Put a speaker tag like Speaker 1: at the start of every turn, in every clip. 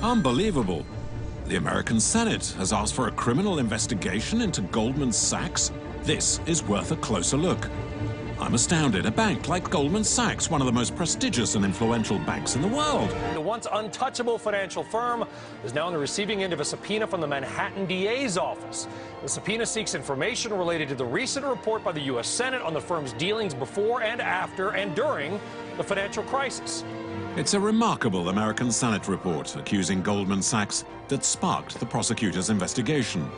Speaker 1: Unbelievable. The American Senate has asked for a criminal investigation into Goldman Sachs. This is worth a closer look. I'm astounded. A bank like Goldman Sachs, one of the most prestigious and influential banks in the world.
Speaker 2: The once untouchable financial firm is now on the receiving end of a subpoena from the Manhattan DA's office. The subpoena seeks information related to the recent report by the U.S. Senate on the firm's dealings before and after and during the financial crisis.
Speaker 1: It's a remarkable American Senate report accusing Goldman Sachs that sparked the prosecutor's investigation.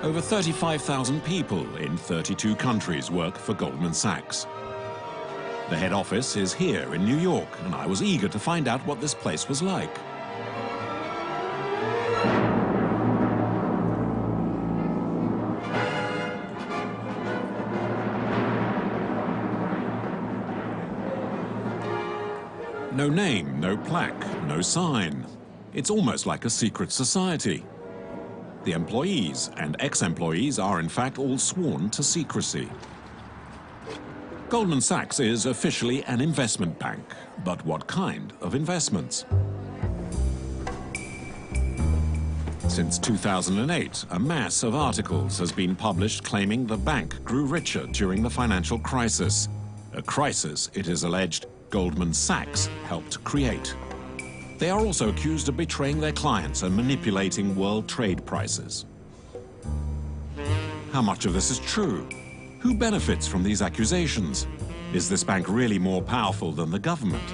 Speaker 1: Over 35,000 people in 32 countries work for Goldman Sachs. The head office is here in New York, and I was eager to find out what this place was like. No name, no plaque, no sign. It's almost like a secret society. The employees and ex-employees are in fact all sworn to secrecy. Goldman Sachs is officially an investment bank, but what kind of investments? Since 2008, a mass of articles has been published claiming the bank grew richer during the financial crisis. A crisis, it is alleged, Goldman Sachs helped create. They are also accused of betraying their clients and manipulating world trade prices. How much of this is true? Who benefits from these accusations? Is this bank really more powerful than the government?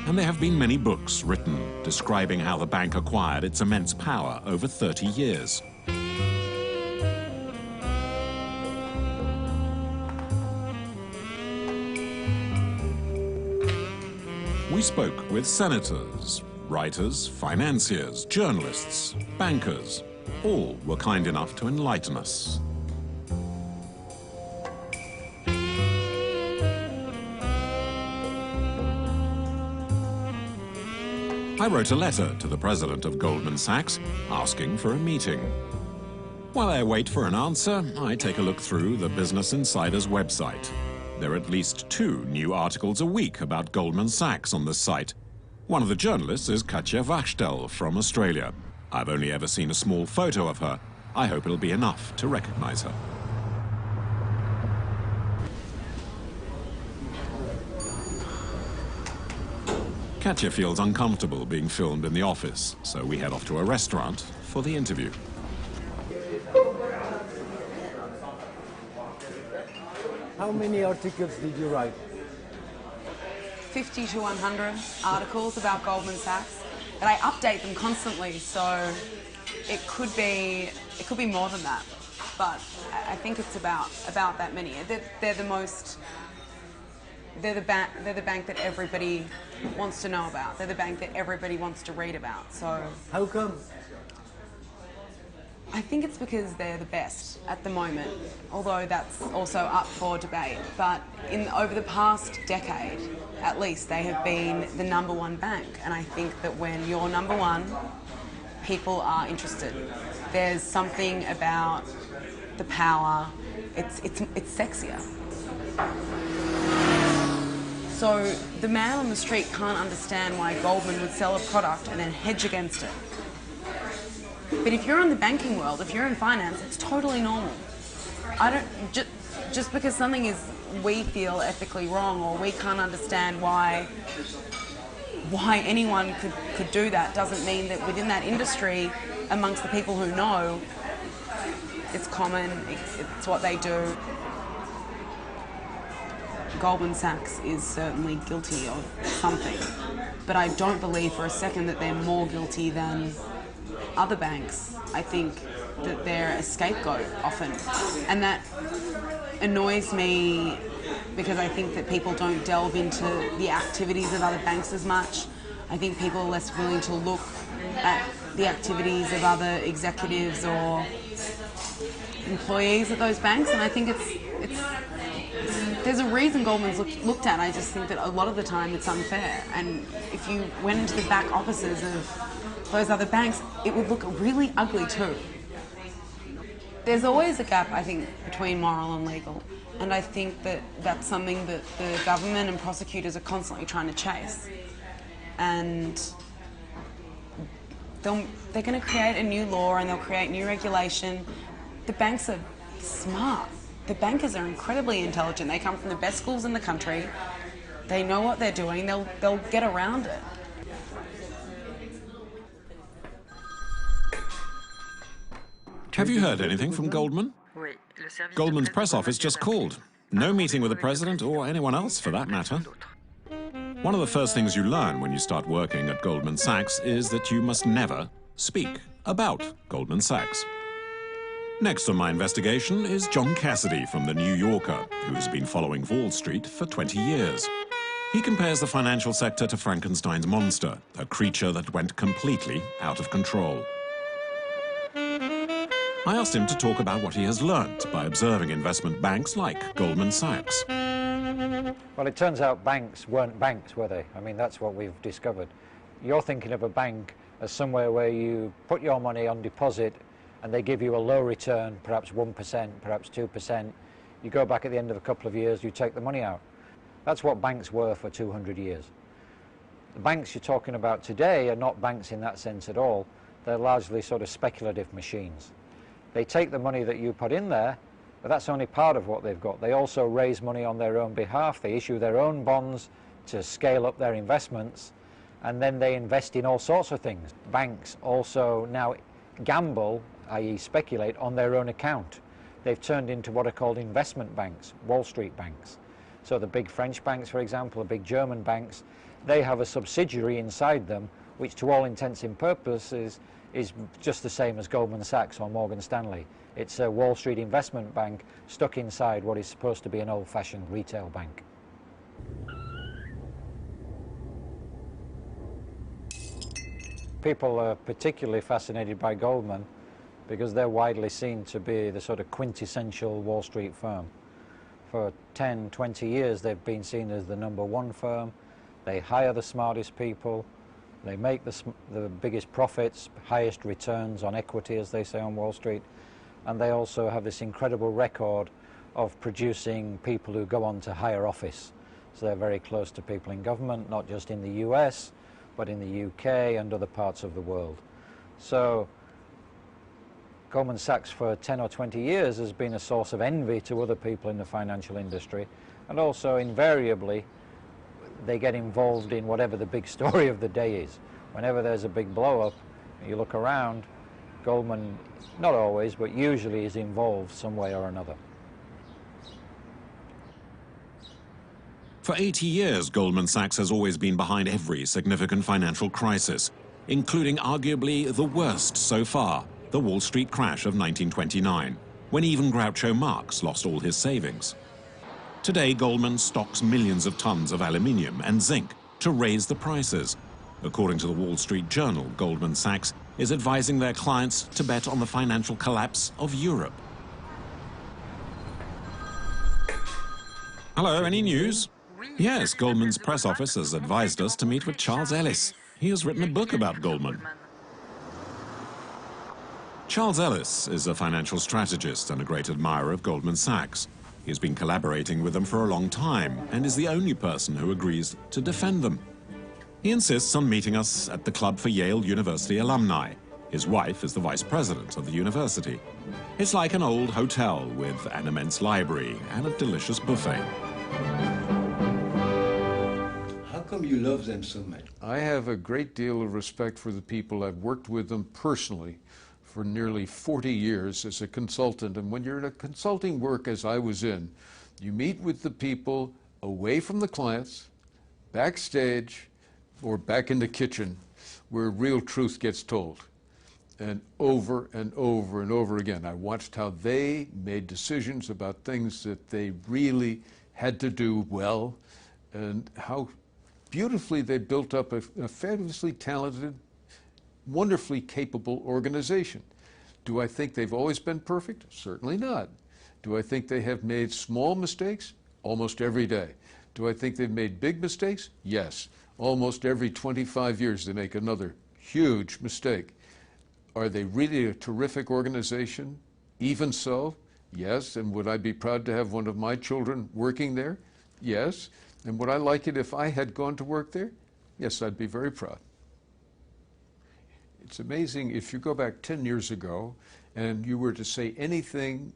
Speaker 1: And there have been many books written describing how the bank acquired its immense power over 30 years. We spoke with senators, writers, financiers, journalists, bankers. All were kind enough to enlighten us. I wrote a letter to the president of Goldman Sachs asking for a meeting. While I wait for an answer, I take a look through the Business Insider's website. There are at least 2 new articles a week about Goldman Sachs on this site. One of the journalists is Katja Wachtel from Australia. I've only ever seen a small photo of her. I hope it'll be enough to recognize her. Katja feels uncomfortable being filmed in the office, so we head off to a restaurant for the interview.
Speaker 3: How many articles did you write?
Speaker 4: 50 to 100 articles about Goldman Sachs, but I update them constantly, so it could be more than that. But I think it's about that many. They're the bank that everybody wants to know about. They're the bank that everybody wants to read about. So
Speaker 3: how come?
Speaker 4: I think it's because they're the best at the moment, although that's also up for debate. But over the past decade, at least, they have been the #1 bank. And I think that when you're #1, people are interested. There's something about the power. It's sexier. So the man on the street can't understand why Goldman would sell a product and then hedge against it. But if you're in the banking world, if you're in finance, it's totally normal. Just because something is, we feel ethically wrong, or we can't understand why anyone could do that, doesn't mean that within that industry, amongst the people who know, it's common, it's what they do. Goldman Sachs is certainly guilty of something, but I don't believe for a second that they're more guilty than other banks. I think that they're a scapegoat often, and that annoys me because I think that people don't delve into the activities of other banks as much. I think people are less willing to look at the activities of other executives or employees at those banks, and I think there's a reason Goldman's looked at. I just think that a lot of the time it's unfair, and if you went into the back offices of those other banks, it would look really ugly too. There's always a gap, I think, between moral and legal. And I think that that's something that the government and prosecutors are constantly trying to chase. And they're going to create a new law and they'll create new regulation. The banks are smart. The bankers are incredibly intelligent. They come from the best schools in the country. They know what they're doing. They'll get around it.
Speaker 1: Have you heard anything from Goldman? Goldman's press office just called. No meeting with the president or anyone else for that matter. One of the first things you learn when you start working at Goldman Sachs is that you must never speak about Goldman Sachs. Next on my investigation is John Cassidy from The New Yorker, who has been following Wall Street for 20 years. He compares the financial sector to Frankenstein's monster, a creature that went completely out of control. I asked him to talk about what he has learnt by observing investment banks like Goldman Sachs.
Speaker 5: Well, it turns out banks weren't banks, were they? I mean, that's what we've discovered. You're thinking of a bank as somewhere where you put your money on deposit and they give you a low return, perhaps 1%, perhaps 2%. You go back at the end of a couple of years, you take the money out. That's what banks were for 200 years. The banks you're talking about today are not banks in that sense at all. They're largely sort of speculative machines. They take the money that you put in there, but that's only part of what they've got. They also raise money on their own behalf. They issue their own bonds to scale up their investments, and then they invest in all sorts of things. Banks also now gamble, i.e. speculate, on their own account. They've turned into what are called investment banks, Wall Street banks. So the big French banks, for example, the big German banks, they have a subsidiary inside them, which to all intents and purposes is just the same as Goldman Sachs or Morgan Stanley. It's a Wall Street investment bank stuck inside what is supposed to be an old-fashioned retail bank. People are particularly fascinated by Goldman because they're widely seen to be the sort of quintessential Wall Street firm. For 10, 20 years they've been seen as the #1 firm. They hire the smartest people. They make the biggest profits, highest returns on equity, as they say on Wall Street. And they also have this incredible record of producing people who go on to higher office. So they're very close to people in government, not just in the US, but in the UK and other parts of the world. So Goldman Sachs for 10 or 20 years has been a source of envy to other people in the financial industry, and also invariably they get involved in whatever the big story of the day is. Whenever there's a big blow-up, you look around, Goldman, not always, but usually is involved some way or another.
Speaker 1: For 80 years, Goldman Sachs has always been behind every significant financial crisis, including arguably the worst so far, the Wall Street crash of 1929, when even Groucho Marx lost all his savings. Today, Goldman stocks millions of tons of aluminium and zinc to raise the prices. According to the Wall Street Journal, Goldman Sachs is advising their clients to bet on the financial collapse of Europe. Hello, any news? Yes, Goldman's press office has advised us to meet with Charles Ellis. He has written a book about Goldman. Charles Ellis is a financial strategist and a great admirer of Goldman Sachs. He's been collaborating with them for a long time and is the only person who agrees to defend them. He insists on meeting us at the Club for Yale University Alumni. His wife is the vice president of the university. It's like an old hotel with an immense library and a delicious buffet.
Speaker 6: How come you love them so much?
Speaker 7: I have a great deal of respect for the people. I've worked with them personally for nearly 40 years as a consultant. And when you're in a consulting work, as I was in, you meet with the people away from the clients, backstage, or back in the kitchen, where real truth gets told. And over and over and over again, I watched how they made decisions about things that they really had to do well, and how beautifully they built up a fabulously talented, wonderfully capable organization. Do I think they've always been perfect? Certainly not. Do I think they have made small mistakes? Almost every day. Do I think they've made big mistakes? Yes. Almost every 25 years they make another huge mistake. Are they really a terrific organization? Even so, Yes. And would I be proud to have one of my children working there? Yes. And would I like it if I had gone to work there? Yes, I'd be very proud. It's amazing if you go back 10 years ago and you were to say anything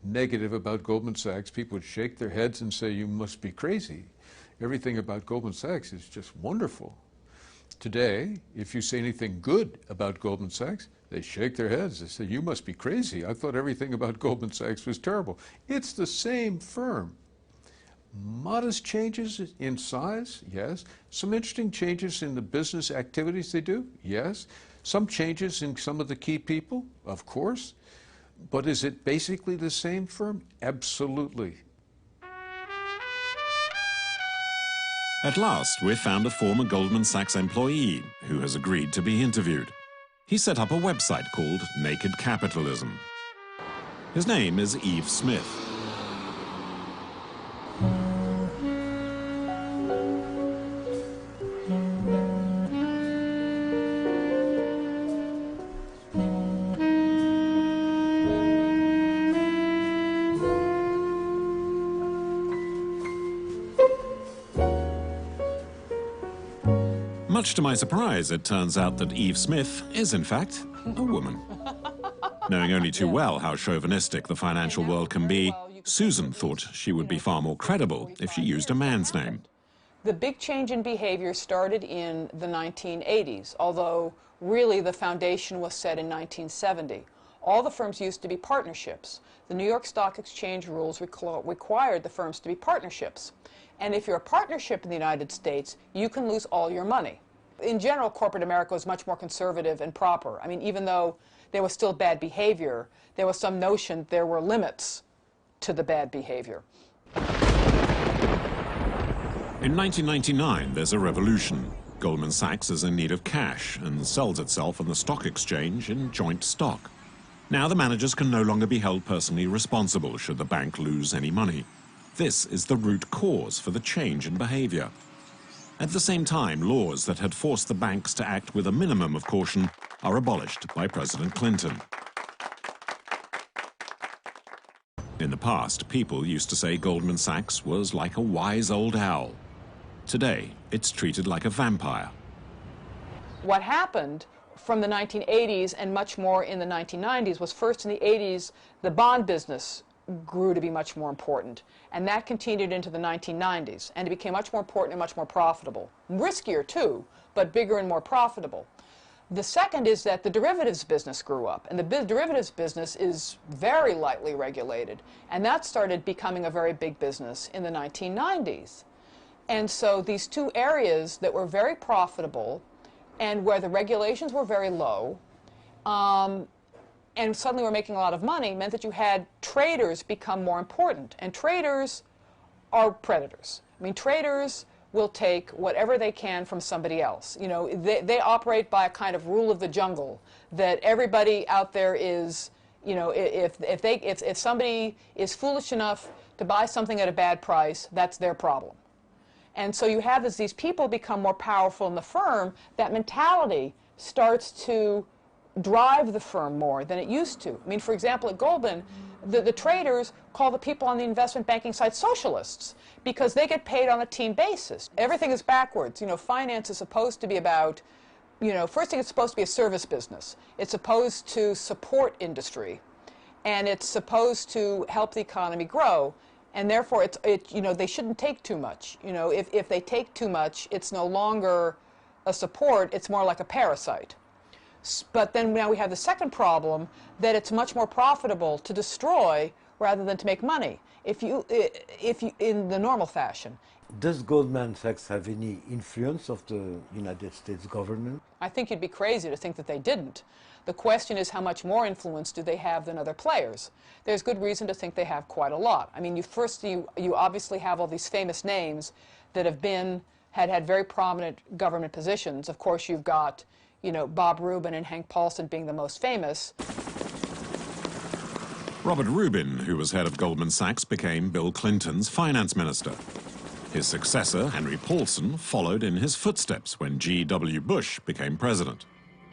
Speaker 7: negative about Goldman Sachs, people would shake their heads and say, you must be crazy. Everything about Goldman Sachs is just wonderful. Today, if you say anything good about Goldman Sachs, they shake their heads. They say, you must be crazy. I thought everything about Goldman Sachs was terrible. It's the same firm. Modest changes in size, yes. Some interesting changes in the business activities they do, yes. Some changes in some of the key people, of course. But is it basically the same firm? Absolutely.
Speaker 1: At last, we've found a former Goldman Sachs employee who has agreed to be interviewed. He set up a website called Naked Capitalism. His name is Yves Smith. Much to my surprise, it turns out that Yves Smith is, in fact, a woman. Knowing only too well how chauvinistic the financial world can be, Susan thought she would be far more credible if she used a man's name.
Speaker 8: The big change in behavior started in the 1980s, although really the foundation was set in 1970. All the firms used to be partnerships. The New York Stock Exchange rules required the firms to be partnerships. And if you're a partnership in the United States, you can lose all your money. In general, corporate America was much more conservative and proper. I mean, even though there was still bad behavior, there was some notion there were limits to the bad behavior.
Speaker 1: In 1999, there's a revolution. Goldman Sachs is in need of cash and sells itself on the stock exchange in joint stock. Now the managers can no longer be held personally responsible should the bank lose any money. This is the root cause for the change in behavior. At the same time, laws that had forced the banks to act with a minimum of caution are abolished by President Clinton. In the past, people used to say Goldman Sachs was like a wise old owl. Today, it's treated like a vampire.
Speaker 8: What happened from the 1980s and much more in the 1990s was first in the 80s, the bond business grew to be much more important. And that continued into the 1990s. And it became much more important and much more profitable. Riskier too, but bigger and more profitable. The second is that the derivatives business grew up. And the derivatives business is very lightly regulated. And that started becoming a very big business in the 1990s. And so these two areas that were very profitable and where the regulations were very low, and suddenly we're making a lot of money, meant that you had traders become more important. And traders are predators. I mean, traders will take whatever they can from somebody else. You know, they operate by a kind of rule of the jungle, that everybody out there is, you know, if somebody is foolish enough to buy something at a bad price, that's their problem. And so you have as these people become more powerful in the firm, that mentality starts to drive the firm more than it used to. I mean, for example, at Goldman, the traders call the people on the investment banking side socialists because they get paid on a team basis. Everything is backwards. You know, finance is supposed to be about, you know, first thing, it's supposed to be a service business. It's supposed to support industry, and it's supposed to help the economy grow. And therefore, you know, they shouldn't take too much. You know, if they take too much, it's no longer a support, it's more like a parasite. But then now we have the second problem, that it's much more profitable to destroy rather than to make money, if you in the normal fashion.
Speaker 3: Does Goldman Sachs have any influence of the United States government?
Speaker 8: I think you'd be crazy to think that they didn't. The question is, how much more influence do they have than other players? There's good reason to think they have quite a lot. I mean, you obviously have all these famous names that have had very prominent government positions. Of course, you've got, you know, Bob Rubin and Hank Paulson being the most famous.
Speaker 1: Robert Rubin, who was head of Goldman Sachs, became Bill Clinton's finance minister. His successor, Henry Paulson, followed in his footsteps when G.W. Bush became president.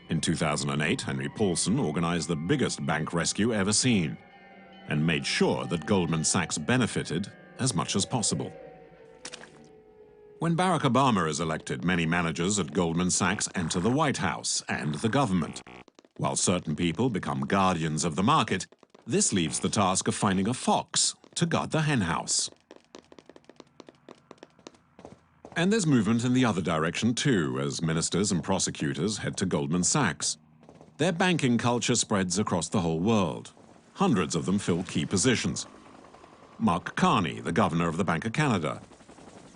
Speaker 1: In 2008, Henry Paulson organized the biggest bank rescue ever seen. and made sure that Goldman Sachs benefited as much as possible. When Barack Obama is elected, many managers at Goldman Sachs enter the White House and the government. While certain people become guardians of the market, this leaves the task of finding a fox to guard the henhouse. And there's movement in the other direction too, as ministers and prosecutors head to Goldman Sachs. Their banking culture spreads across the whole world. Hundreds of them fill key positions. Mark Carney, the governor of the Bank of Canada.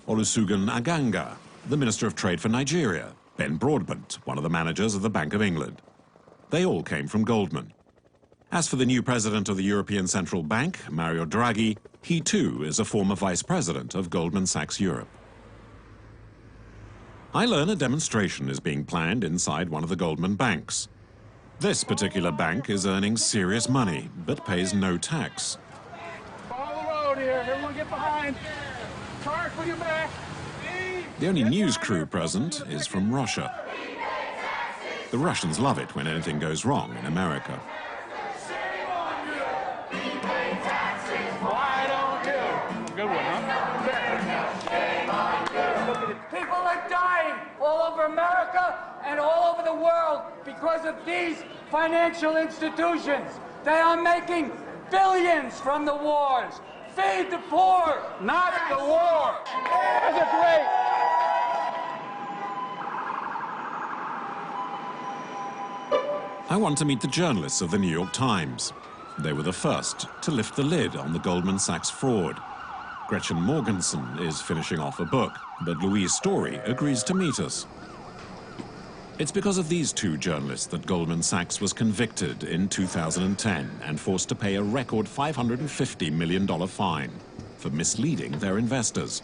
Speaker 1: Olusegun Aganga, the Minister of Trade for Nigeria. Ben Broadbent, one of the managers of the Bank of England. They all came from Goldman. As for the new president of the European Central Bank, Mario Draghi, he too is a former vice president of Goldman Sachs Europe. I learn a demonstration is being planned inside one of the Goldman banks. This particular bank is earning serious money, but pays no tax.
Speaker 9: Follow the road here. Everyone get behind. Charge for your back.
Speaker 1: The only news crew present is from Russia. The Russians love it when anything goes wrong in America.
Speaker 9: Good one, huh? People are dying all over America and all over the world because of these financial institutions. They are making billions from the wars. Feed the poor, not the war. Those are great.
Speaker 1: I want to meet the journalists of the New York Times. They were the first to lift the lid on the Goldman Sachs fraud. Gretchen Morgensen is finishing off a book, but Louise Story agrees to meet us. It's because of these two journalists that Goldman Sachs was convicted in 2010 and forced to pay a record $550 million fine for misleading their investors.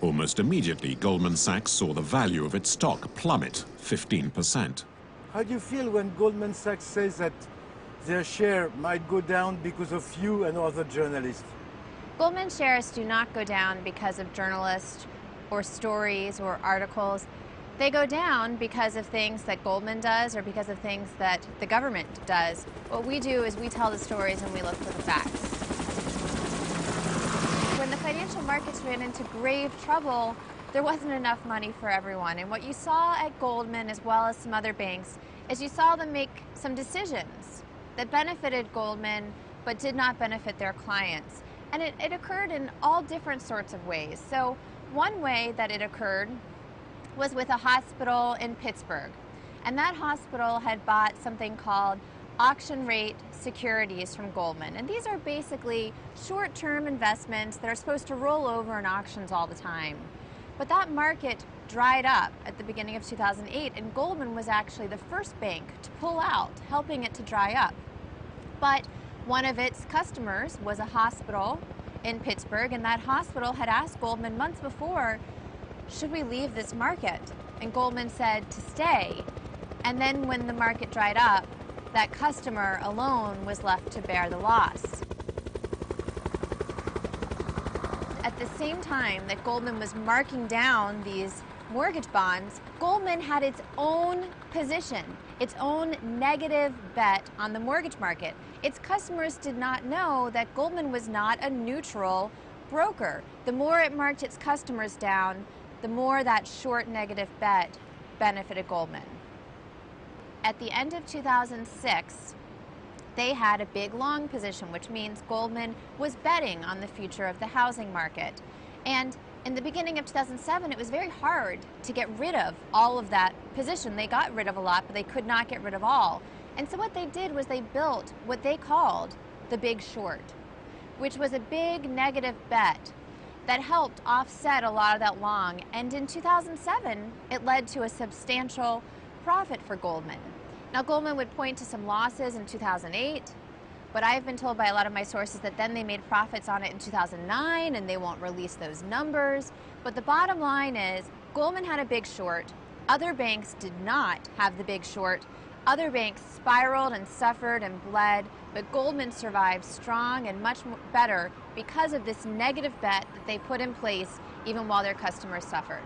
Speaker 1: Almost immediately, Goldman Sachs saw the value of its stock plummet 15%.
Speaker 3: How do you feel when Goldman Sachs says that their share might go down because of you and other journalists?
Speaker 10: Goldman shares do not go down because of journalists or stories or articles. They go down because of things that Goldman does or because of things that the government does. What we do is we tell the stories and we look for the facts. When the financial markets ran into grave trouble, there wasn't enough money for everyone. And what you saw at Goldman, as well as some other banks, is you saw them make some decisions that benefited Goldman but did not benefit their clients. And it occurred in all different sorts of ways. So one way that it occurred was with a hospital in Pittsburgh. And that hospital had bought something called auction rate securities from Goldman. And these are basically short-term investments that are supposed to roll over in auctions all the time. But that market dried up at the beginning of 2008, and Goldman was actually the first bank to pull out, helping it to dry up. But one of its customers was a hospital in Pittsburgh, and that hospital had asked Goldman months before, should we leave this market? And Goldman said to stay. And then when the market dried up, that customer alone was left to bear the loss. At the same time that Goldman was marking down these mortgage bonds, Goldman had its own position, its own negative bet on the mortgage market. Its customers did not know that Goldman was not a neutral broker. The more it marked its customers down, the more that short negative bet benefited Goldman. At the end of 2006, they had a big long position, which means Goldman was betting on the future of the housing market. And in the beginning of 2007, it was very hard to get rid of all of that position. They got rid of a lot, but they could not get rid of all. And so what they did was they built what they called the Big Short, which was a big negative bet that helped offset a lot of that long. And in 2007, it led to a substantial profit for Goldman. Now, Goldman would point to some losses in 2008, but I've been told by a lot of my sources that then they made profits on it in 2009, and they won't release those numbers. But the bottom line is Goldman had a big short. Other banks did not have the big short. Other banks spiraled and suffered and bled, but Goldman survived strong and much better because of this negative bet that they put in place even while their customers suffered.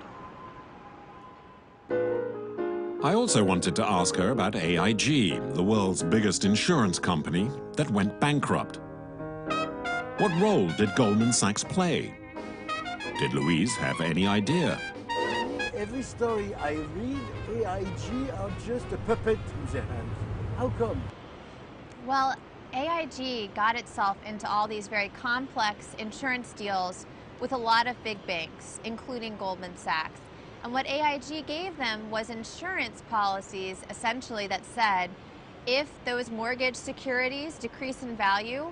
Speaker 1: I also wanted to ask her about AIG, the world's biggest insurance company that went bankrupt. What role did Goldman Sachs play? Did Louise have any idea?
Speaker 3: Every story I read, AIG are just a puppet in their hands. How come?
Speaker 10: Well, AIG got itself into all these very complex insurance deals with a lot of big banks, including Goldman Sachs. And what AIG gave them was insurance policies, essentially, that said, if those mortgage securities decrease in value,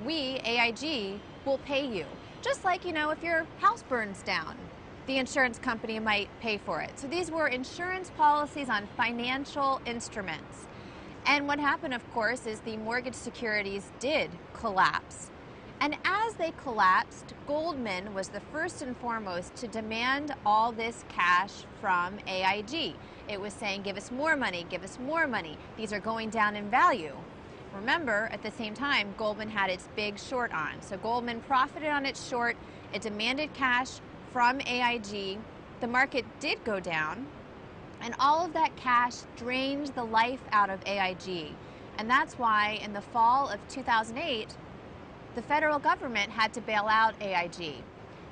Speaker 10: we, AIG, will pay you. Just like, you know, if your house burns down, the insurance company might pay for it. So these were insurance policies on financial instruments. And what happened, of course, is the mortgage securities did collapse. And as they collapsed, Goldman was the first and foremost to demand all this cash from AIG. It was saying, give us more money, give us more money. These are going down in value. Remember, at the same time, Goldman had its big short on. So Goldman profited on its short. It demanded cash from AIG. The market did go down. And all of that cash drained the life out of AIG. And that's why in the fall of 2008, the federal government had to bail out AIG.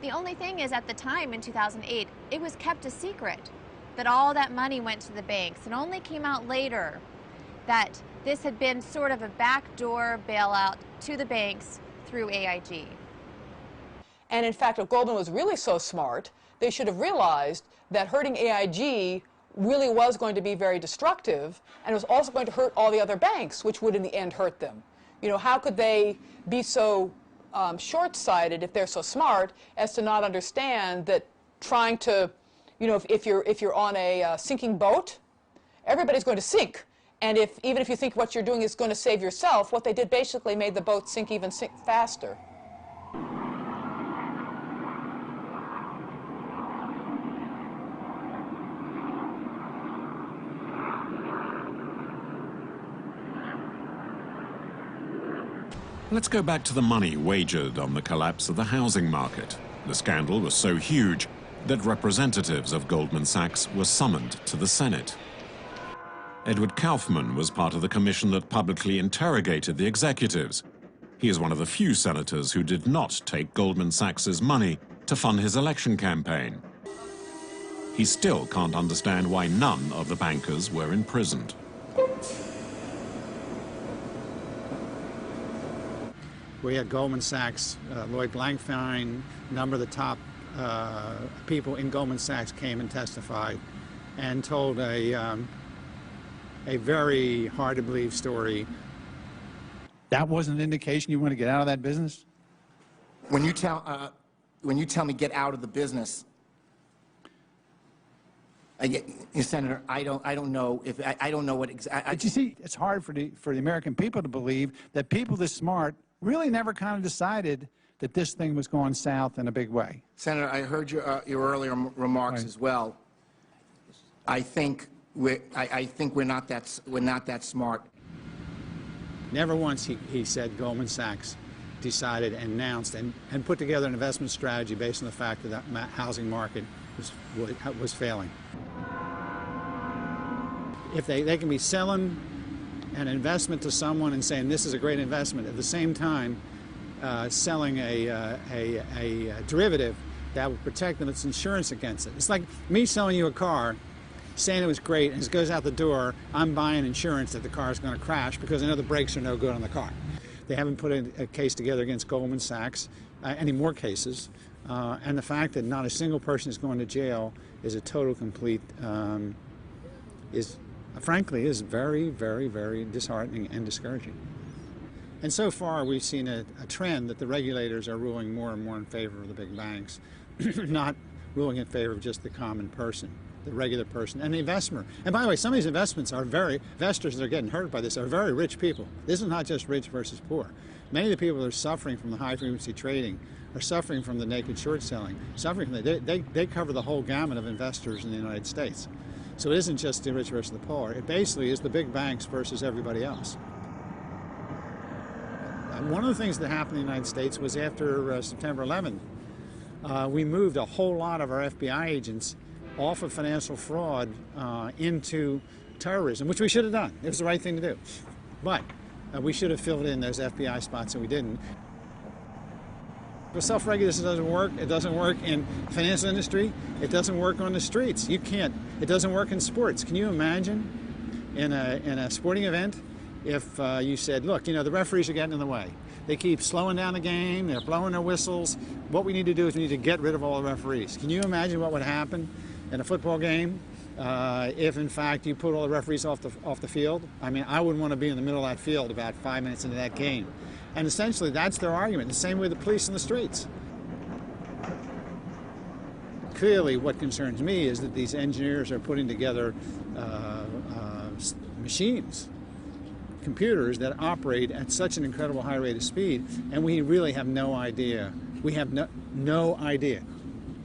Speaker 10: The only thing is, at the time in 2008, it was kept a secret that all that money went to the banks. It only came out later that this had been sort of a backdoor bailout to the banks through AIG.
Speaker 8: And in fact, if Goldman was really so smart, they should have realized that hurting AIG really was going to be very destructive, and it was also going to hurt all the other banks, which would in the end hurt them. You know, how could they be so short-sighted, if they're so smart, as to not understand that trying to, you know, if you're on a sinking boat, everybody's going to sink. And even if you think what you're doing is going to save yourself, what they did basically made the boat sink even faster.
Speaker 1: Let's go back to the money wagered on the collapse of the housing market. The scandal was so huge that representatives of Goldman Sachs were summoned to the Senate. Edward Kaufman was part of the commission that publicly interrogated the executives. He is one of the few senators who did not take Goldman Sachs's money to fund his election campaign. He still can't understand why none of the bankers were imprisoned.
Speaker 11: We had Goldman Sachs, Lloyd Blankfein, a number of the top people in Goldman Sachs came and testified and told a very hard-to-believe story.
Speaker 12: That wasn't an indication you want to get out of that business?
Speaker 13: When you tell me get out of the business, Senator, I don't know if I don't know what exactly.
Speaker 12: But you see, it's hard for the American people to believe that people this smart really never kind of decided that this thing was going south in a big way.
Speaker 13: Senator, I heard your earlier remarks as well. I think we're not that smart.
Speaker 11: Never once he said Goldman Sachs decided and announced and put together an investment strategy based on the fact that the housing market was failing. If they can be selling an investment to someone and saying this is a great investment, at the same time selling a derivative that will protect them, it's insurance against it. It's like me selling you a car, saying it was great, and as it goes out the door, I'm buying insurance that the car is going to crash because I know the brakes are no good on the car. They haven't put a case together against Goldman Sachs, any more cases, and the fact that not a single person is going to jail is a total complete, frankly, is very, very, very disheartening and discouraging. And so far, we've seen a trend that the regulators are ruling more and more in favor of the big banks, not ruling in favor of just the common person, the regular person, and the investor. And by the way, some of these investors that are getting hurt by this are very rich people. This is not just rich versus poor. Many of the people that are suffering from the high-frequency trading are suffering from the naked short selling, suffering from they cover the whole gamut of investors in the United States. So it isn't just the rich versus the poor. It basically is the big banks versus everybody else. One of the things that happened in the United States was after September 11th, we moved a whole lot of our FBI agents off of financial fraud into terrorism, which we should have done. It was the right thing to do. But we should have filled in those FBI spots, and we didn't. If self-regulation doesn't work, it doesn't work in the financial industry, it doesn't work on the streets. You can't. It doesn't work in sports. Can you imagine in a sporting event if you said, look, you know, the referees are getting in the way. They keep slowing down the game, they're blowing their whistles. What we need to do is we need to get rid of all the referees. Can you imagine what would happen in a football game if, in fact, you put all the referees off the field? I mean, I wouldn't want to be in the middle of that field about 5 minutes into that game. And essentially, that's their argument. The same with the police in the streets. Clearly, what concerns me is that these engineers are putting together machines, computers that operate at such an incredible high rate of speed, and we really have no idea. We have no idea.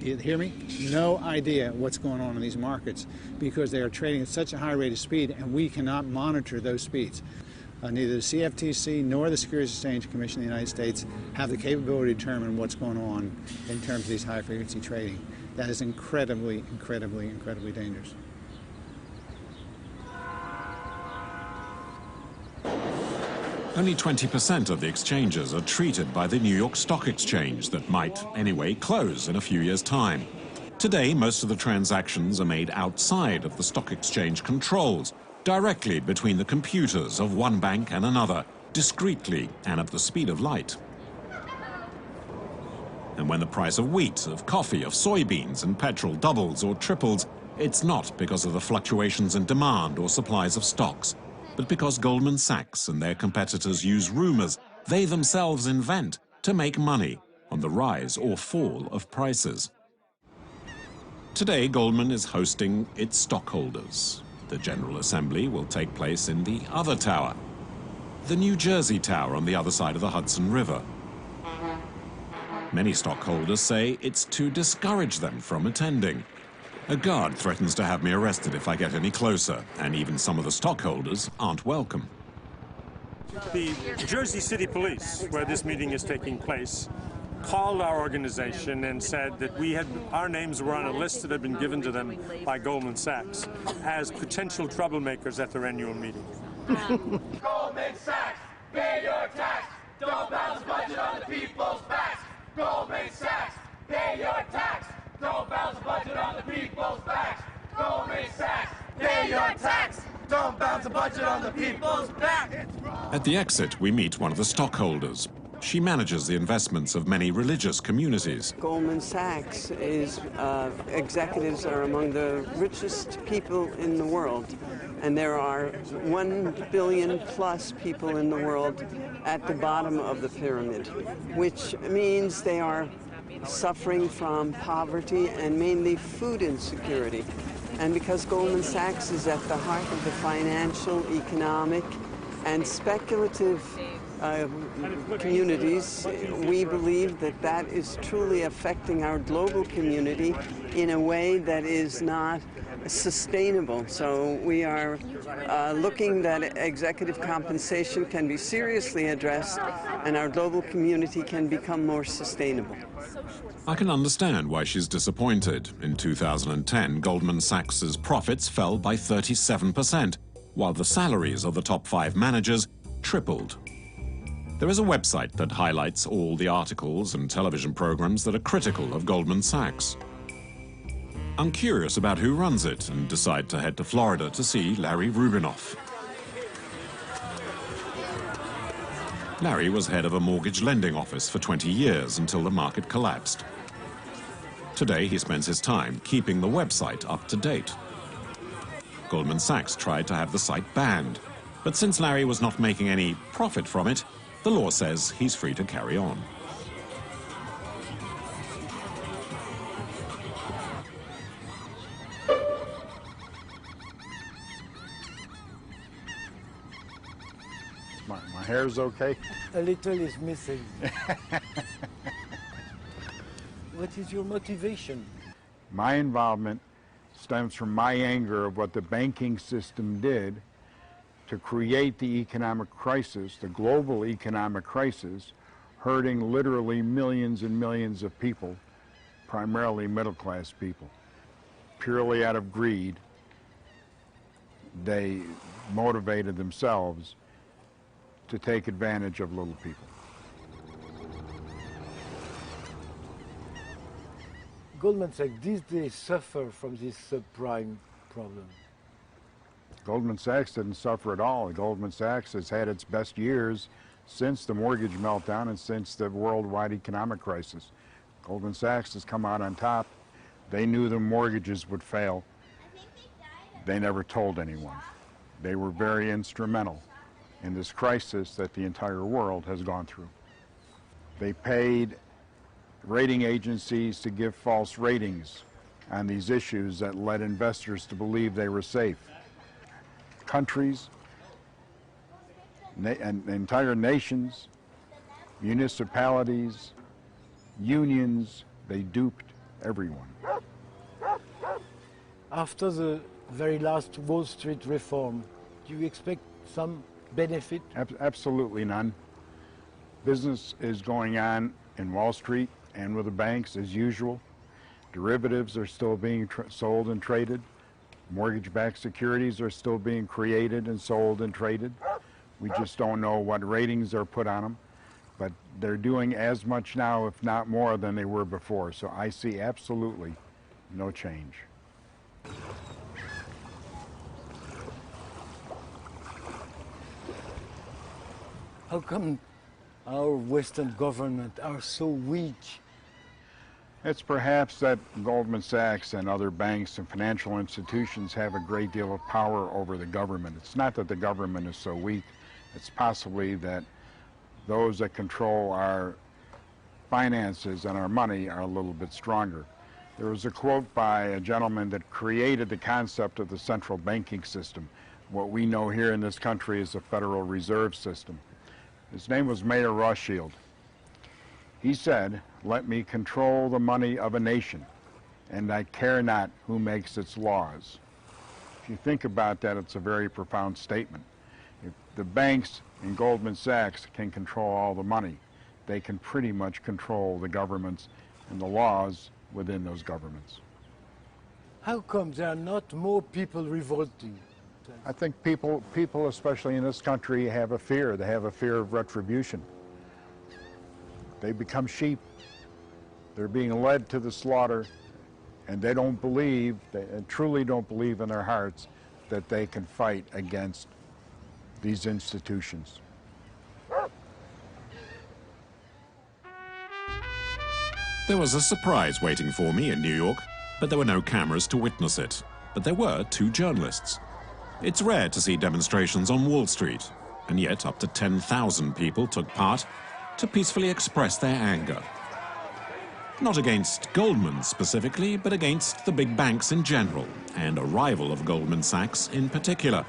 Speaker 11: You hear me? No idea what's going on in these markets because they are trading at such a high rate of speed, and we cannot monitor those speeds. Neither the CFTC nor the Securities Exchange Commission of the United States have the capability to determine what's going on in terms of these high-frequency trading. That is incredibly, incredibly, incredibly dangerous.
Speaker 1: Only 20% of the exchanges are treated by the New York Stock Exchange that might, anyway, close in a few years' time. Today, most of the transactions are made outside of the stock exchange controls, directly between the computers of one bank and another, discreetly and at the speed of light. And when the price of wheat, of coffee, of soybeans and petrol doubles or triples, it's not because of the fluctuations in demand or supplies of stocks, but because Goldman Sachs and their competitors use rumors they themselves invent to make money on the rise or fall of prices. Today, Goldman is hosting its stockholders. The General Assembly will take place in the other tower, the New Jersey Tower on the other side of the Hudson River. Many stockholders say it's to discourage them from attending. A guard threatens to have me arrested if I get any closer, and even some of the stockholders aren't welcome.
Speaker 14: The Jersey City Police, where this meeting is taking place, called our organization and said that our names were on a list that had been given to them by Goldman Sachs as potential troublemakers at their annual meeting.
Speaker 15: Goldman Sachs, pay your tax. Don't bounce budget on the people's backs. Goldman Sachs, pay your tax. Don't bounce budget on the people's backs. Goldman Sachs, pay your tax. Don't bounce a budget on the people's backs.
Speaker 1: At the exit, we meet one of the stockholders. She manages the investments of many religious communities.
Speaker 16: Goldman Sachs executives are among the richest people in the world. And there are 1 billion plus people in the world at the bottom of the pyramid, which means they are suffering from poverty and mainly food insecurity. And because Goldman Sachs is at the heart of the financial, economic, and speculative communities, we believe that that is truly affecting our global community in a way that is not sustainable. So we are looking that executive compensation can be seriously addressed and our global community can become more sustainable.
Speaker 1: I can understand why she's disappointed. In 2010, Goldman Sachs's profits fell by 37%, while the salaries of the top 5 managers tripled. There is a website that highlights all the articles and television programs that are critical of Goldman Sachs. I'm curious about who runs it and decide to head to Florida to see Larry Rubinoff. Larry was head of a mortgage lending office for 20 years until the market collapsed. Today, he spends his time keeping the website up to date. Goldman Sachs tried to have the site banned, but since Larry was not making any profit from it, the law says he's free to carry on.
Speaker 17: My hair's okay?
Speaker 3: A little is missing. What is your motivation?
Speaker 17: My involvement stems from my anger of what the banking system did to create the economic crisis, the global economic crisis, hurting literally millions and millions of people, primarily middle-class people. Purely out of greed, they motivated themselves to take advantage of little people.
Speaker 3: Goldman Sachs, did they suffer from this subprime problem?
Speaker 17: Goldman Sachs didn't suffer at all. Goldman Sachs has had its best years since the mortgage meltdown and since the worldwide economic crisis. Goldman Sachs has come out on top. They knew the mortgages would fail. They never told anyone. They were very instrumental in this crisis that the entire world has gone through. They paid rating agencies to give false ratings on these issues that led investors to believe they were safe. Countries and entire nations, municipalities, unions, they duped everyone.
Speaker 3: After the very last Wall Street reform, do you expect some benefit?
Speaker 17: Absolutely none. Business is going on in Wall Street and with the banks as usual. Derivatives are still being sold and traded. Mortgage-backed securities are still being created and sold and traded. We just don't know what ratings are put on them, but they're doing as much now, if not more, than they were before. So I see absolutely no change.
Speaker 3: How come our Western government are so weak?
Speaker 17: It's perhaps that Goldman Sachs and other banks and financial institutions have a great deal of power over the government. It's not that the government is so weak. It's possibly that those that control our finances and our money are a little bit stronger. There was a quote by a gentleman that created the concept of the central banking system. What we know here in this country is the Federal Reserve System. His name was Mayor Rothschild. He said, "Let me control the money of a nation, and I care not who makes its laws." If you think about that, it's a very profound statement. If the banks and Goldman Sachs can control all the money, they can pretty much control the governments and the laws within those governments.
Speaker 3: How come there are not more people revolting?
Speaker 17: I think people, especially in this country, have a fear. They have a fear of retribution. They become sheep. They're being led to the slaughter, and they don't believe, they truly don't believe in their hearts that they can fight against these institutions.
Speaker 1: There was a surprise waiting for me in New York, but there were no cameras to witness it. But there were 2 journalists. It's rare to see demonstrations on Wall Street, and yet up to 10,000 people took part to peacefully express their anger. Not against Goldman specifically, but against the big banks in general, and a rival of Goldman Sachs in particular.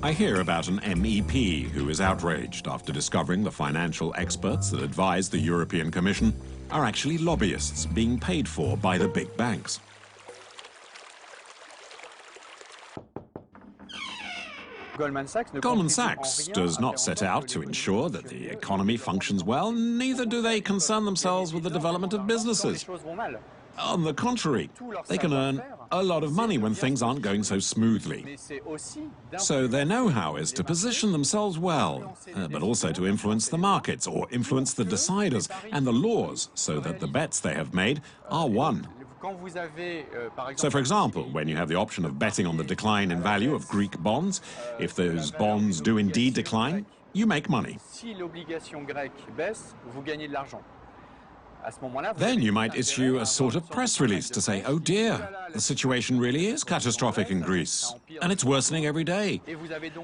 Speaker 1: I hear about an MEP who is outraged after discovering the financial experts that advise the European Commission are actually lobbyists being paid for by the big banks.
Speaker 18: Goldman
Speaker 1: Sachs does not set out to ensure that the economy functions well, neither do they concern themselves with the development of businesses. On the contrary, they can earn a lot of money when things aren't going so smoothly. So their know-how is to position themselves well, but also to influence the markets or influence the deciders and the laws so that the bets they have made are won. So, for example, when you have the option of betting on the decline in value of Greek bonds, if those bonds do indeed decline, you make money. Then you might issue a sort of press release to say, oh dear, the situation really is catastrophic in Greece, and it's worsening every day.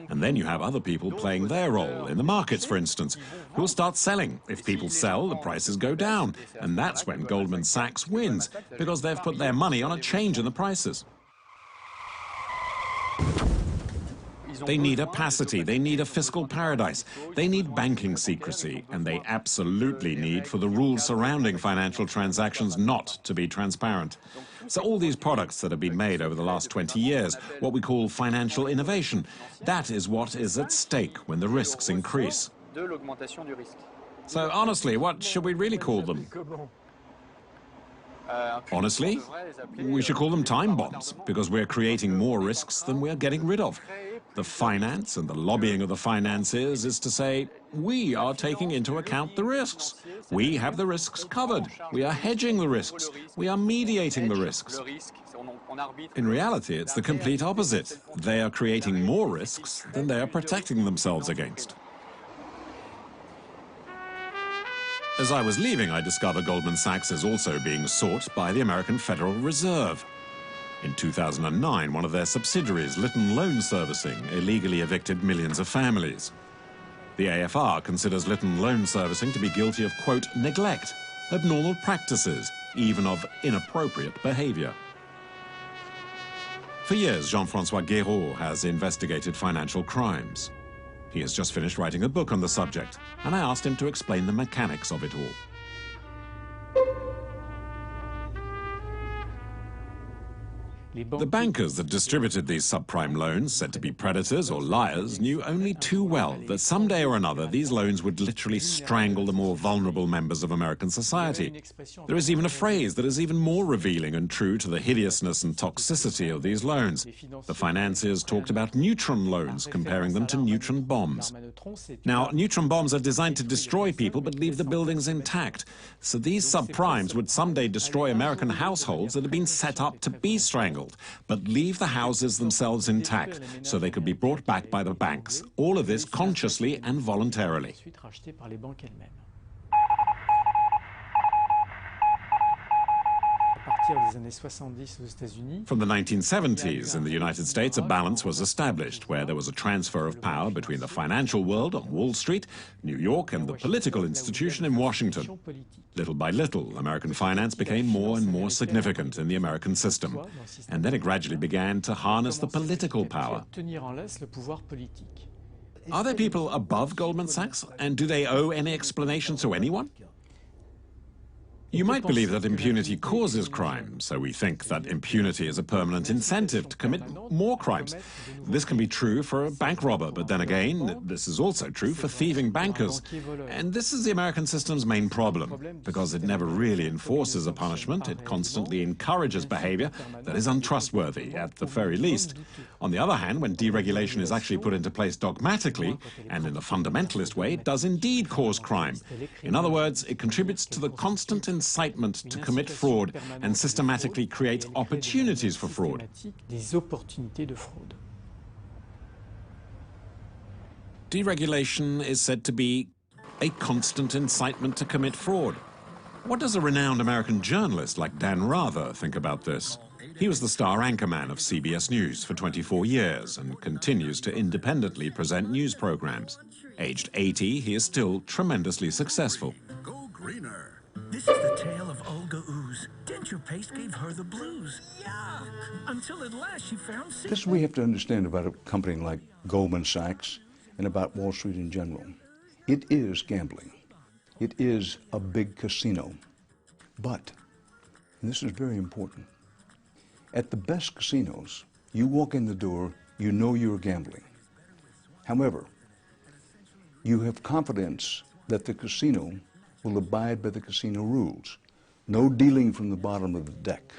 Speaker 1: And then you have other people playing their role, in the markets, for instance, who will start selling. If people sell, the prices go down, and that's when Goldman Sachs wins, because they've put their money on a change in the prices. They need opacity, they need a fiscal paradise, they need banking secrecy, and they absolutely need for the rules surrounding financial transactions not to be transparent. So all these products that have been made over the last 20 years, what we call financial innovation, that is what is at stake when the risks increase. So honestly, what should we really call them? Honestly, we should call them time bombs, because we're creating more risks than we're getting rid of. The finance and the lobbying of the finances is to say, we are taking into account the risks. We have the risks covered. We are hedging the risks. We are mediating the risks. In reality, it's the complete opposite. They are creating more risks than they are protecting themselves against. As I was leaving, I discovered Goldman Sachs is also being sought by the American Federal Reserve. In 2009, one of their subsidiaries, Lytton Loan Servicing, illegally evicted millions of families. The AFR considers Lytton Loan Servicing to be guilty of, quote, neglect, abnormal practices, even of inappropriate behavior. For years, Jean-François Guéraud has investigated financial crimes. He has just finished writing a book on the subject, and I asked him to explain the mechanics of it all. The bankers that distributed these subprime loans, said to be predators or liars, knew only too well that someday or another these loans would literally strangle the more vulnerable members of American society. There is even a phrase that is even more revealing and true to the hideousness and toxicity of these loans. The financiers talked about neutron loans, comparing them to neutron bombs. Now, neutron bombs are designed to destroy people but leave the buildings intact. So these subprimes would someday destroy American households that have been set up to be strangled, but leave the houses themselves intact so they could be brought back by the banks. All of this consciously and voluntarily. From the 1970s in the United States, a balance was established where there was a transfer of power between the financial world on Wall Street, New York, and the political institution in Washington. Little by little, American finance became more and more significant in the American system, and then it gradually began to harness the political power. Are there people above Goldman Sachs, and do they owe any explanation to anyone? You might believe that impunity causes crime, so we think that impunity is a permanent incentive to commit more crimes. This can be true for a bank robber, but then again, this is also true for thieving bankers. And this is the American system's main problem, because it never really enforces a punishment. It constantly encourages behavior that is untrustworthy, at the very least. On the other hand, when deregulation is actually put into place dogmatically, and in a fundamentalist way, it does indeed cause crime. In other words, it contributes to the constant incitement to commit fraud and systematically create opportunities for fraud. Deregulation is said to be a constant incitement to commit fraud. What does a renowned American journalist like Dan Rather think about this? He was the star anchorman of CBS News for 24 years and continues to independently present news programs. Aged 80, he is still tremendously successful.
Speaker 18: Go greener. This is the tale of Olga Ooze. Denture paste gave her the blues. Yuck! Until at last she found...
Speaker 6: This is what we have to understand about a company like Goldman Sachs and about Wall Street in general. It is gambling. It is a big casino. But, and this is very important, at the best casinos, you walk in the door, you know you're gambling. However, you have confidence that the casino will abide by the casino rules. no dealing from the bottom of the deck,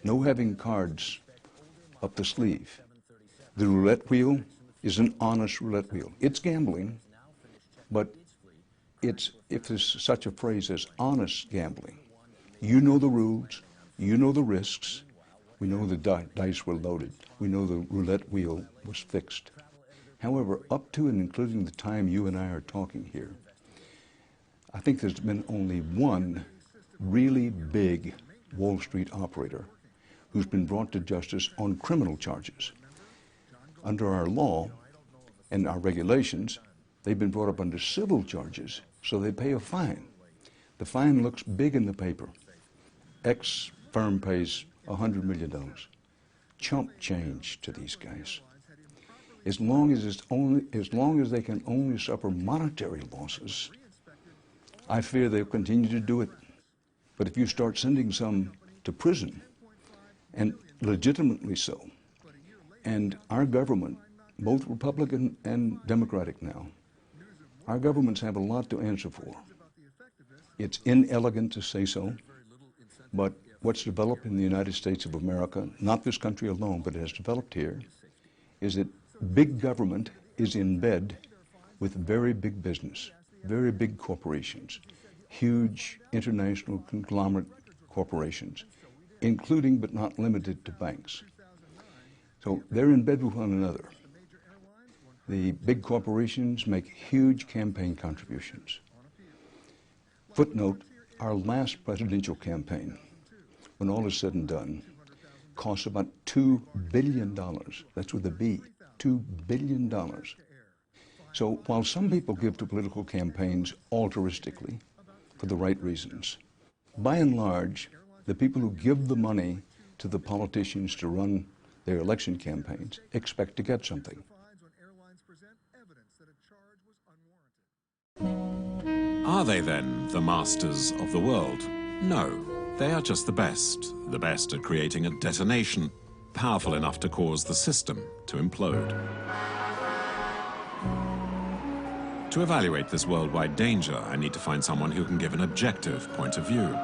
Speaker 6: no having cards up the sleeve. The roulette wheel is an honest roulette wheel. It's gambling, but it's, if there's such a phrase as honest gambling. You know the rules, you know the risks, we know the dice were loaded, we know the roulette wheel was fixed. However, up to and including the time you and I are talking here, I think there's been only one really big Wall Street operator who's been brought to justice on criminal charges. Under our law and our regulations, they've been brought up under civil charges, so they pay a fine. The fine looks big in the paper. X firm pays $100 million. Chump change to these guys. As long as they can only suffer monetary losses, I fear they'll continue to do it. But if you start sending some to prison, and legitimately so, and our government, both Republican and Democratic now, our governments have a lot to answer for. It's inelegant to say so, but what's developed in the United States of America, not this country alone, but it has developed here, is that big government is in bed with very big business, very big corporations, huge international conglomerate corporations, including but not limited to banks. So they're in bed with one another. The big corporations make huge campaign contributions. Footnote, our last presidential campaign, when all is said and done, cost about $2 billion. That's with a B, $2 billion. So while some people give to political campaigns altruistically for the right reasons, by and large, the people who give the money to the politicians to run their election campaigns expect to get something.
Speaker 1: Are they then the masters of the world? No, they are just the best at creating a detonation, powerful enough to cause the system to implode. To evaluate this worldwide danger, I need to find someone who can give an objective point of view.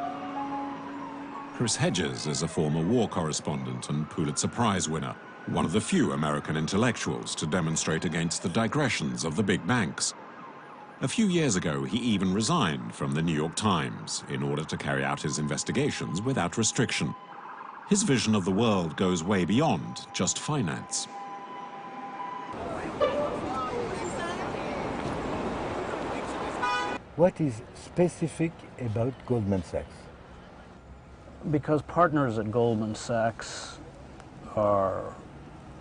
Speaker 1: Chris Hedges is a former war correspondent and Pulitzer Prize winner, one of the few American intellectuals to demonstrate against the digressions of the big banks. A few years ago, he even resigned from the New York Times in order to carry out his investigations without restriction. His vision of the world goes way beyond just finance.
Speaker 19: What is specific about Goldman Sachs?
Speaker 20: Because partners at Goldman Sachs are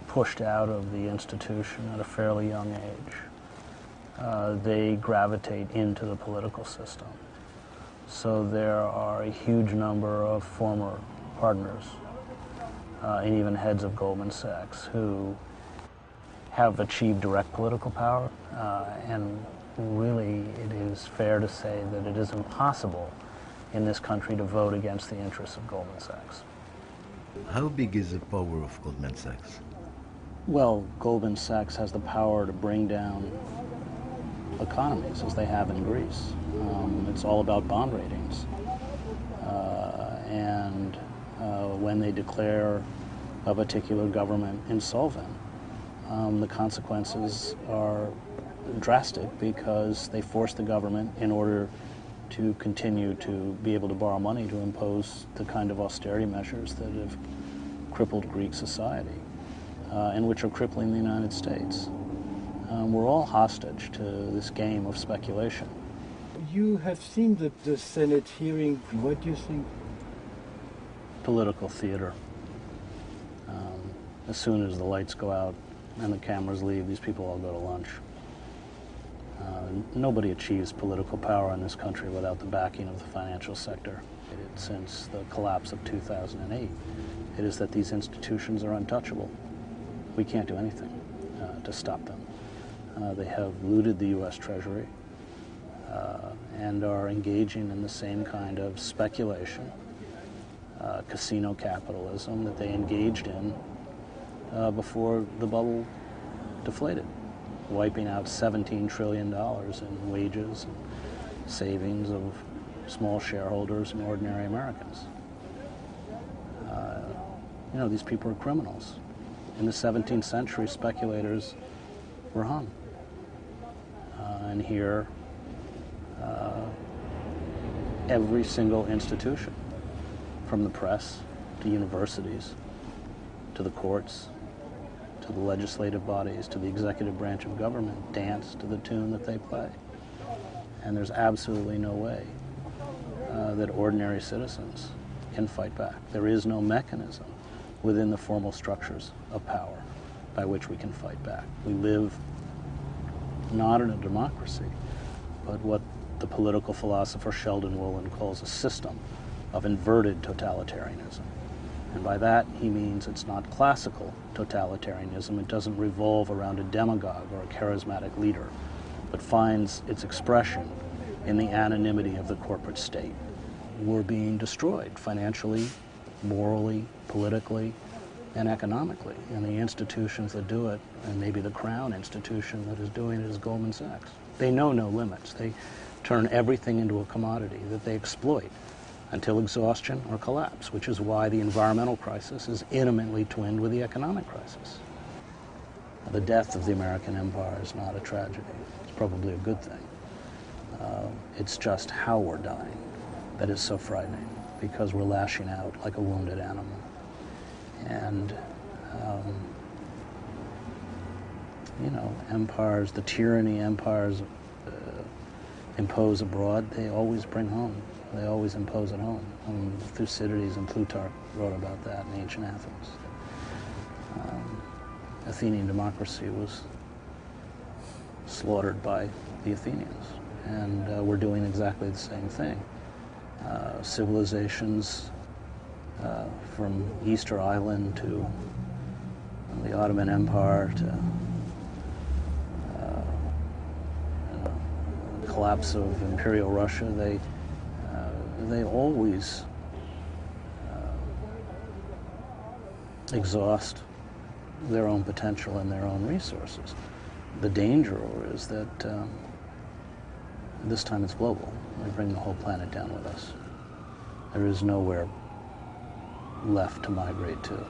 Speaker 20: pushed out of the institution at a fairly young age. They gravitate into the political system. So there are a huge number of former partners and even heads of Goldman Sachs who have achieved direct political power, and really it is fair to say that it is impossible in this country to vote against the interests of Goldman Sachs.
Speaker 19: How big is the power of Goldman Sachs?
Speaker 20: Well, Goldman Sachs has the power to bring down economies, as they have in Greece. It's all about bond ratings. And when they declare a particular government insolvent, the consequences are drastic because they force the government, in order to continue to be able to borrow money, to impose the kind of austerity measures that have crippled Greek society and which are crippling the United States. We're all hostage to this game of speculation.
Speaker 3: You have seen the Senate hearing. What do you think?
Speaker 20: Political theater. As soon as the lights go out and the cameras leave, these people all go to lunch. Nobody achieves political power in this country without the backing of the financial sector. Since the collapse of 2008, it is that these institutions are untouchable. We can't do anything to stop them. They have looted the U.S. Treasury and are engaging in the same kind of speculation, casino capitalism that they engaged in before the bubble deflated, wiping out $17 trillion in wages and savings of small shareholders and ordinary Americans. You know, these people are criminals. In the 17th century, speculators were hung. And here, every single institution, from the press to universities, to the courts, to the legislative bodies, to the executive branch of government, dance to the tune that they play. And there's absolutely no way that ordinary citizens can fight back. There is no mechanism within the formal structures of power by which we can fight back. We live not in a democracy, but what the political philosopher Sheldon Woolen calls a system of inverted totalitarianism. And by that, he means it's not classical totalitarianism. It doesn't revolve around a demagogue or a charismatic leader, but finds its expression in the anonymity of the corporate state. We're being destroyed financially, morally, politically, and economically. And the institutions that do it, and maybe the crown institution that is doing it, is Goldman Sachs. They know no limits. They turn everything into a commodity that they exploit until exhaustion or collapse, which is why the environmental crisis is intimately twinned with the economic crisis. The death of the American empire is not a tragedy. It's probably a good thing. It's just how we're dying that is so frightening, because we're lashing out like a wounded animal. And, you know, empires, the tyranny empires impose abroad, they always bring home. They always impose at home. Thucydides and Plutarch wrote about that in ancient Athens. Athenian democracy was slaughtered by the Athenians, and we're doing exactly the same thing. Civilizations from Easter Island to the Ottoman Empire to the collapse of Imperial Russia, they always exhaust their own potential and their own resources. The danger is that this time it's global. We bring the whole planet down with us. There is nowhere left to migrate to.